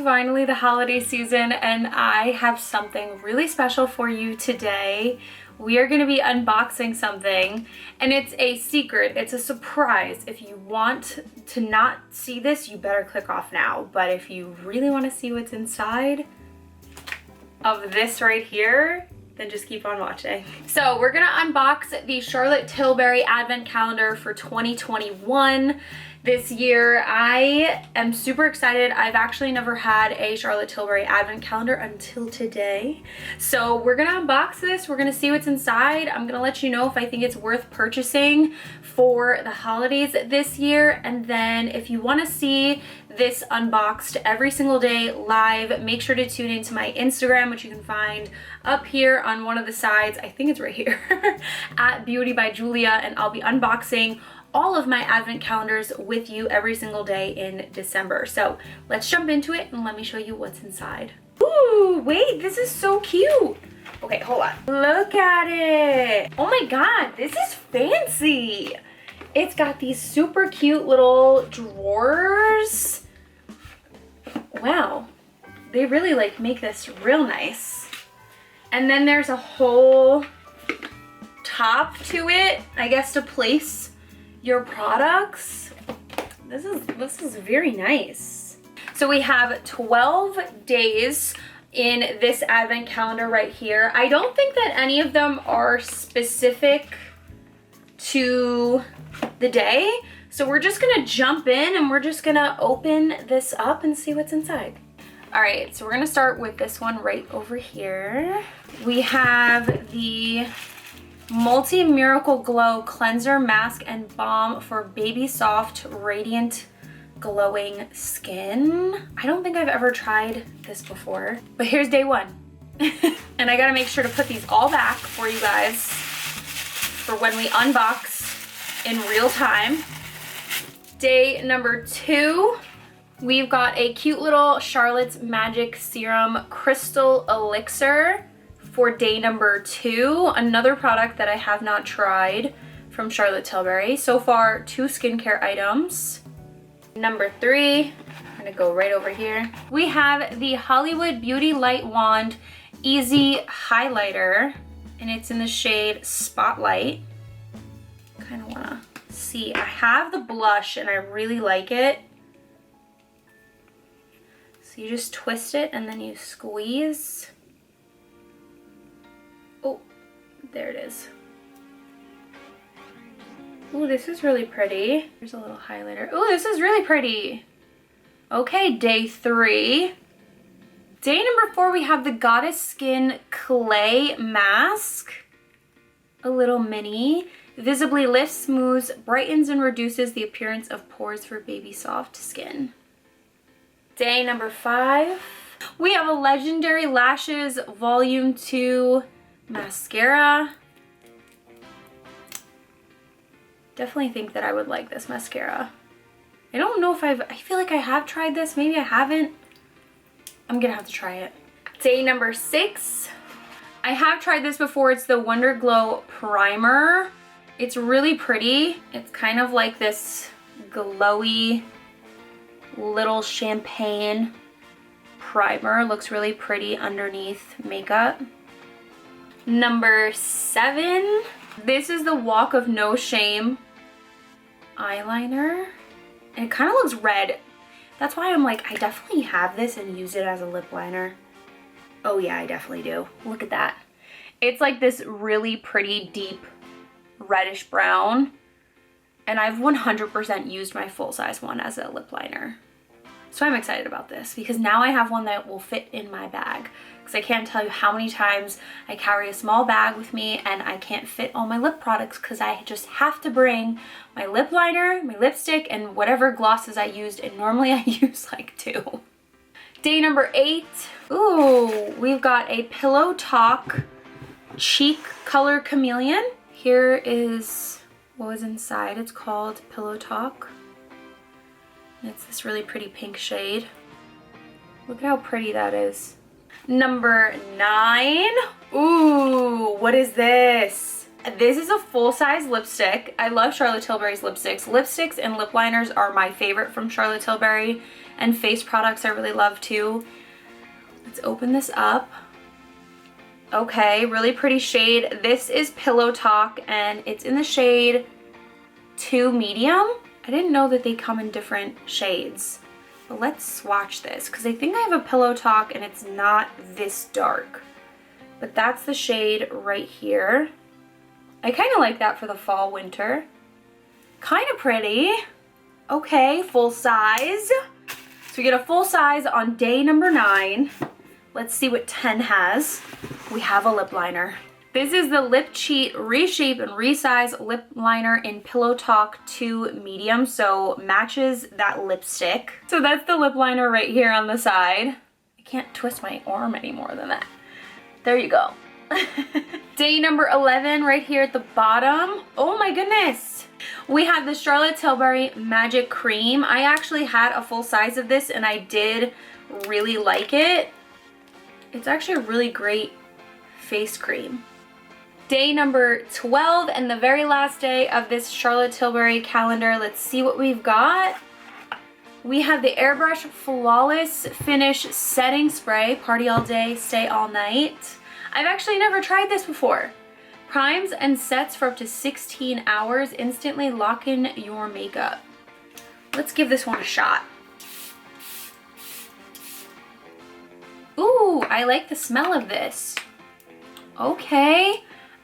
finally the holiday season, and I have something really special for you today. We are going to be unboxing something, and it's a secret. It's a surprise. If you want to not see this, you better click off now. But if you really want to see what's inside of this right here, then just keep on watching. So we're gonna unbox the Charlotte Tilbury Advent Calendar for 2021. This year, I am super excited. I've actually never had a Charlotte Tilbury Advent Calendar until today. So we're gonna unbox this. We're gonna see what's inside. I'm gonna let you know if I think it's worth purchasing for the holidays this year. And then if you wanna see this unboxed every single day live, make sure to tune into my Instagram, which you can find up here on one of the sides. I think it's right here, at Beauty by Julia, and I'll be unboxing all of my advent calendars with you every single day in December. So let's jump into it and let me show you what's inside. Ooh, wait, this is so cute. Okay, hold on. Look at it. Oh my God, this is fancy. It's got these super cute little drawers. Wow, they really like make this real nice. And then there's a whole top to it, I guess, to place your products. This is very nice. So we have 12 days in this advent calendar right here. I don't think that any of them are specific to the day. So we're just gonna jump in and we're just gonna open this up and see what's inside. All right, so we're gonna start with this one right over here. We have the Multi-Miracle Glow Cleanser Mask and Balm for Baby Soft Radiant Glowing Skin. I don't think I've ever tried this before, but here's day one. And I gotta make sure to put these all back for you guys for when we unbox in real time. Day number 2, we've got a cute little Charlotte's Magic Serum Crystal Elixir for day number 2, another product that I have not tried from Charlotte Tilbury. So far, 2 skincare items. Number 3, I'm gonna go right over here. We have the Hollywood Beauty Light Wand Easy Highlighter, and it's in the shade Spotlight. Kind of wanna see. I have the blush and I really like it. So you just twist it and then you squeeze. Oh, there it is. Ooh, this is really pretty. There's a little highlighter. Ooh, this is really pretty. Okay, day 3. Day number 4, we have the Goddess Skin Clay Mask. A little mini. Visibly lifts, smooths, brightens, and reduces the appearance of pores for baby soft skin. Day number 5, we have a Legendary Lashes Volume 2 mascara. Definitely think that I would like this mascara. I don't know if I feel like I have tried this. Maybe I haven't. I'm gonna have to try it. Day number 6. I have tried this before. It's the Wonder Glow Primer. It's really pretty. It's kind of like this glowy little champagne primer. Looks really pretty underneath makeup. Number 7, this is the Walk of No Shame eyeliner, and it kind of looks red. That's why I'm like, I definitely have this and use it as a lip liner. Oh yeah, I definitely do. Look at that. It's like this really pretty deep reddish brown, and I've 100% used my full-size one as a lip liner. So I'm excited about this because now I have one that will fit in my bag. Because I can't tell you how many times I carry a small bag with me and I can't fit all my lip products because I just have to bring my lip liner, my lipstick, and whatever glosses I used, and normally I use like 2. Day number 8. Ooh, we've got a Pillow Talk Cheek Color Chameleon. Here is what was inside. It's called Pillow Talk. It's this really pretty pink shade. Look at how pretty that is. Number 9. Ooh, what is this? This is a full-size lipstick. I love Charlotte Tilbury's lipsticks. Lipsticks and lip liners are my favorite from Charlotte Tilbury, and face products I really love too. Let's open this up. Okay, really pretty shade. This is Pillow Talk and it's in the shade 2 medium. I didn't know that they come in different shades. But let's swatch this because I think I have a Pillow Talk and it's not this dark. But that's the shade right here. I kind of like that for the fall winter. Kind of pretty. Okay, full size. So we get a full size on day number 9. Let's see what 10 has. We have a lip liner. This is the Lip Cheat Reshape and Resize Lip Liner in Pillow Talk 2 medium, so matches that lipstick. So that's the lip liner right here on the side. I can't twist my arm any more than that. There you go. Day number 11 right here at the bottom. Oh my goodness. We have the Charlotte Tilbury Magic Cream. I actually had a full size of this and I did really like it. It's actually a really great face cream. Day number 12 and the very last day of this Charlotte Tilbury calendar. Let's see what we've got. We have the Airbrush Flawless Finish Setting Spray, Party All Day, Stay All Night. I've actually never tried this before. Primes and sets for up to 16 hours, instantly lock in your makeup. Let's give this one a shot. Ooh, I like the smell of this. Okay.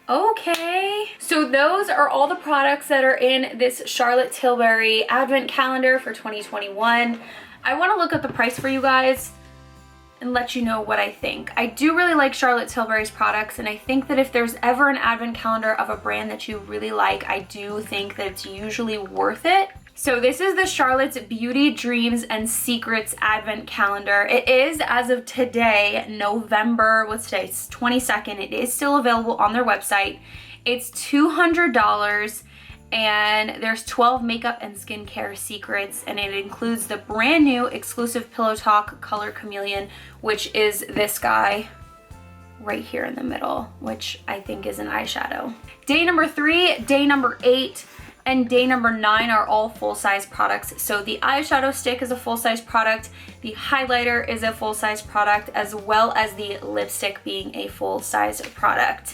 Okay, so those are all the products that are in this Charlotte Tilbury Advent Calendar for 2021. I want to look at the price for you guys and let you know what I think. I do really like Charlotte Tilbury's products, and I think that if there's ever an Advent Calendar of a brand that you really like, I do think that it's usually worth it. So this is the Charlotte's Beauty, Dreams, and Secrets Advent Calendar. It is, as of today, November, what's today? It's 22nd. It is still available on their website. It's $200, and there's 12 makeup and skincare secrets, and it includes the brand new exclusive Pillow Talk Color Chameleon, which is this guy right here in the middle, which I think is an eyeshadow. Day number 3, day number 8, and day number 9 are all full-size products. So the eyeshadow stick is a full-size product, the highlighter is a full-size product, as well as the lipstick being a full-size product.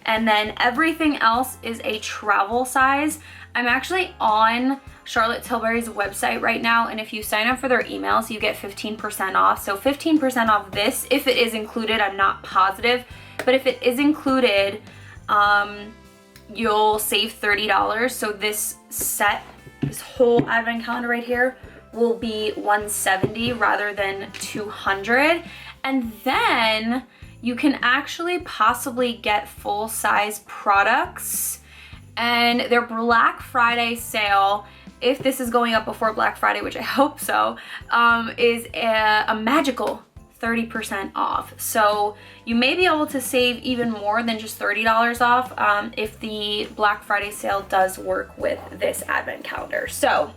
And then everything else is a travel size. I'm actually on Charlotte Tilbury's website right now, and if you sign up for their emails, you get 15% off. So 15% off this, if it is included, I'm not positive, but if it is included, you'll save $30. So this set, this whole Advent Calendar right here, will be $170 rather than $200. And then you can actually possibly get full-size products, and their Black Friday sale, if this is going up before Black Friday, which I hope so, is a magical 30% off. So you may be able to save even more than just $30 off if the Black Friday sale does work with this Advent Calendar. So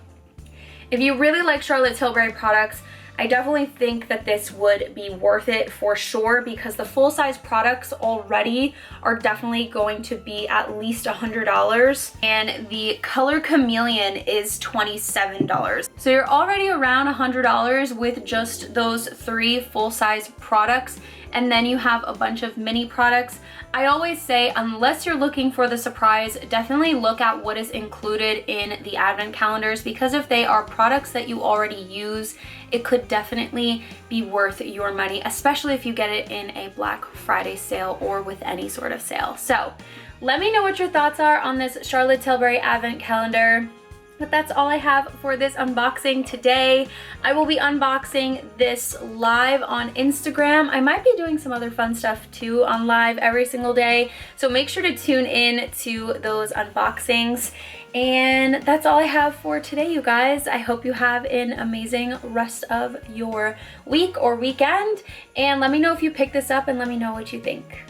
if you really like Charlotte Tilbury products, I definitely think that this would be worth it for sure, because the full-size products already are definitely going to be at least $100, and the Color Chameleon is $27. So you're already around $100 with just those 3 full-size products, and then you have a bunch of mini products. I always say, unless you're looking for the surprise, definitely look at what is included in the Advent Calendars, because if they are products that you already use, it could definitely be worth your money, especially if you get it in a Black Friday sale or with any sort of sale. So let me know what your thoughts are on this Charlotte Tilbury Advent Calendar. But that's all I have for this unboxing today. I will be unboxing this live on Instagram. I might be doing some other fun stuff too on live every single day, so make sure to tune in to those unboxings. And that's all I have for today, you guys. I hope you have an amazing rest of your week or weekend, and let me know if you pick this up and let me know what you think.